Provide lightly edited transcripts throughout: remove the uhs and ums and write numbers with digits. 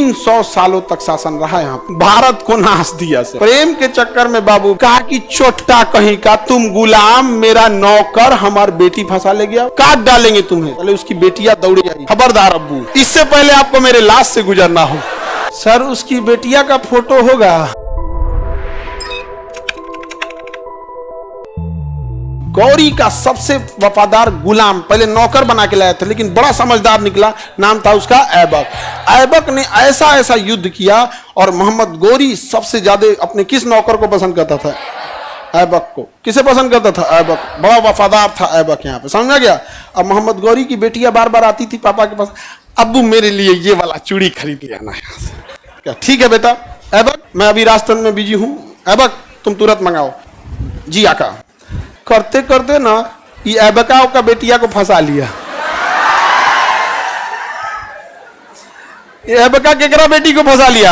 300 सालों तक शासन रहा यहाँ, भारत को नाश दिया सर। प्रेम के चक्कर में बाबू कहा कि चोट्टा कहीं का, तुम गुलाम मेरा नौकर, हमारी बेटी फंसा ले गया, काट डालेंगे तुम्हें। पहले उसकी बेटियां दौड़ी आई, खबरदार अब्बू, इससे पहले आपको मेरे लाश से गुजरना हो। सर उसकी बेटिया का फोटो होगा। गौरी का सबसे वफादार गुलाम पहले नौकर बना के लाया था, लेकिन बड़ा समझदार निकला, नाम था उसका ऐबक। ऐबक ने ऐसा ऐसा युद्ध किया और मोहम्मद गौरी सबसे ज्यादा अपने किस नौकर को पसंद करता था? ऐबक को। किसे पसंद करता था? ऐबक। बड़ा वफादार था ऐबक, यहाँ पे समझा गया। अब मोहम्मद गौरी की बेटियां बार बार आती थी पापा के पास, अब्बू मेरे लिए ये वाला चूड़ी खरीद ले आना यहाँ से। क्या ठीक है बेटा? ऐबक मैं अभी राजस्थान में बिजी हूँ, ऐबक तुम तुरंत मंगाओ। जी आका। करते करते ना ये ऐबकाओं का बेटिया को फंसा लिया। ये ऐबका केकरा बेटी को फंसा लिया।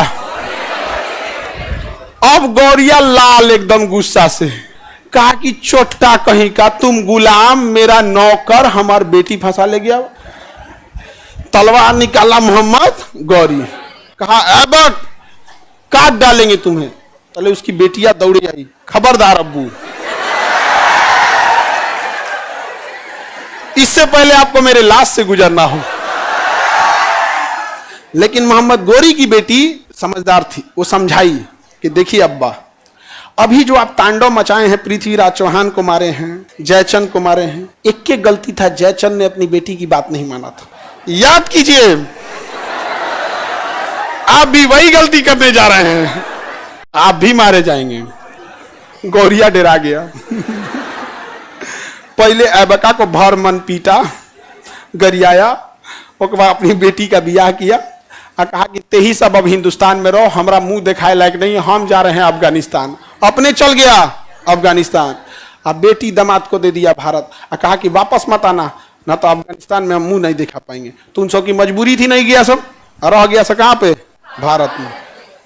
अब गौरिया लाल एकदम गुस्सा से कहा कि चोट्टा कहीं का, तुम गुलाम मेरा नौकर, हमारी बेटी फंसा ले गया। तलवार निकाला मोहम्मद गौरी, कहा ऐबक काट डालेंगे तुम्हें। पहले उसकी बेटियां दौड़ी आई, खबरदार अब्बू, इससे पहले आपको मेरे लाश से गुजरना हो। लेकिन मोहम्मद गौरी की बेटी समझदार थी, वो समझाई कि देखिए अब्बा, अभी जो आप तांडव मचाए हैं, पृथ्वीराज चौहान को मारे हैं, जयचंद को मारे हैं, एक के गलती था, जयचंद ने अपनी बेटी की बात नहीं माना था। याद कीजिए, आप भी वही गलती करने जा रहे हैं, आप भी मारे जाएंगे। गौरिया डरा गया। पहले ऐबका को भर मन पीटा, गरियाया, उसके बाद अपनी बेटी का ब्याह किया और कहा कि ते ही सब अब हिंदुस्तान में रहो, हमारा मुंह दिखाए लायक नहीं, हम जा रहे हैं अफगानिस्तान। अपने चल गया अफगानिस्तान। अब बेटी दामाद को दे दिया भारत और कहा कि वापस मत आना, ना तो अफगानिस्तान में हम मुंह नहीं दिखा पाएंगे। तो उन सब की मजबूरी थी, नहीं गया सब, रह गया सब कहाँ पे? भारत में।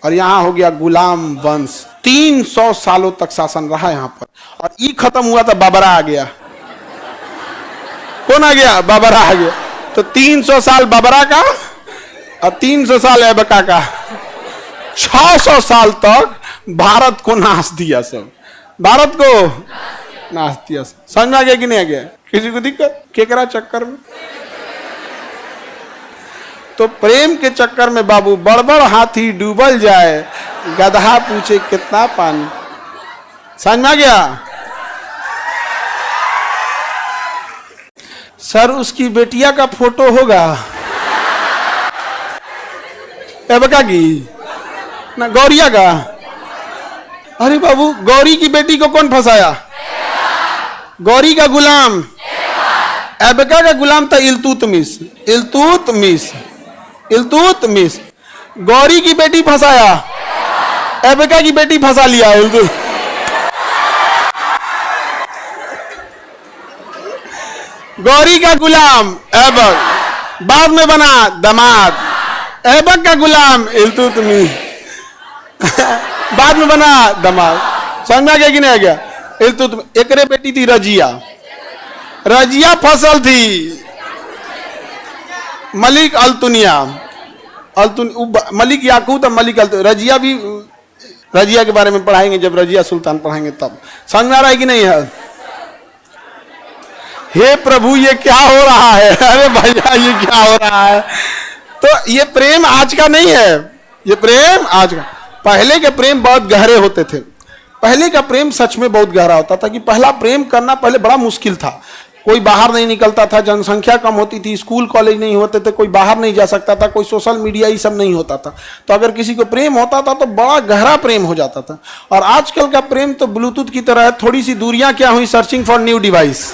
और यहाँ हो गया गुलाम वंश। 300 सालों तक शासन रहा यहाँ पर। और ये खत्म हुआ तो बाबरा आ गया। कौन आ गया? बाबरा आ गया। तो 300 साल बाबरा का और 300 साल ऐबका का, 600 साल तक भारत को नाश दिया सब। भारत को नाश दिया सब। समझ में आ गया कि नहीं आ गया? किसी को दिक्कत? केकरा चक्कर में? तो प्रेम के चक्कर में बाबू बड़बड़ हाथी डूबल जाए, गधा पूछे कितना पानी। समझ में आ गया? सर उसकी बेटिया का फोटो होगा। ऐबका की ना गौरिया का? अरे बाबू, गौरी की बेटी को कौन फंसाया? गौरी का गुलाम। ऐबका का गुलाम था इल्तुतमिश। इल्तुतमिश, इल्तुतमिश। गौरी की बेटी फंसाया, ऐबका की बेटी फंसा लिया इल्तुतमिश। गौरी का गुलाम ऐबक, बाद में बना दामाद। ऐबक का गुलाम इल्तुतमिश, बाद में बना दामाद। समझ में आ गया कि नहीं आ गया? इल्तुतमिश। एकरे बेटी थी रजिया। रजिया फसल थी मलिक अल्तुनिया। मलिक याकूत और मलिक अल्तुनिया। रजिया भी, रजिया के बारे में पढ़ाएंगे जब रजिया सुल्तान पढ़ाएंगे तब। समझ में आ रहा है कि नहीं है? हे प्रभु ये क्या हो रहा है? अरे भैया ये क्या हो रहा है? तो ये प्रेम आज का नहीं है, ये प्रेम आज का। पहले के प्रेम बहुत गहरे होते थे। पहले का प्रेम सच में बहुत गहरा होता था कि पहला प्रेम करना पहले बड़ा मुश्किल था। कोई बाहर नहीं निकलता था, जनसंख्या कम होती थी, स्कूल कॉलेज नहीं होते थे, कोई बाहर नहीं जा सकता था, कोई सोशल मीडिया ये सब नहीं होता था। तो अगर किसी को प्रेम होता था तो बड़ा गहरा प्रेम हो जाता था। और आजकल का प्रेम तो ब्लूटूथ की तरह है, थोड़ी सी दूरियां क्या हुई, सर्चिंग फॉर न्यू डिवाइस।